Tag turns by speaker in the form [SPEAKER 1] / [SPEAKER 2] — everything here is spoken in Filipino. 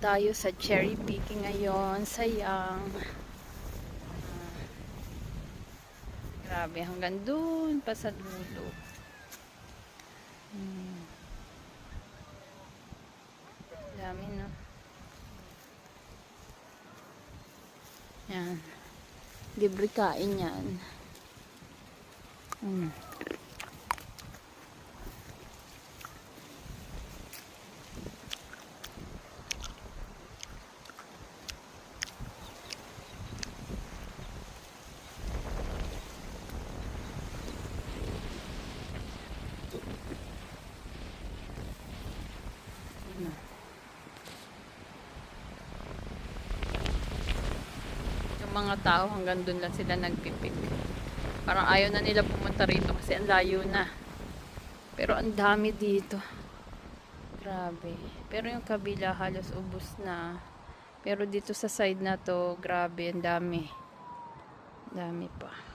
[SPEAKER 1] tayo sa cherry picking ngayon. Sayang. Grabe, hanggang dun pa sa dulo. Dami, no? Yan. Libre kain yan. Yung mga tao hanggang dun lang sila nagpipik. Parang ayaw na nila pumunta rito kasi ang layo na. Pero ang dami dito. Grabe. Pero yung kabila halos ubos na. Pero dito sa side na to, grabe, ang dami. Dami pa.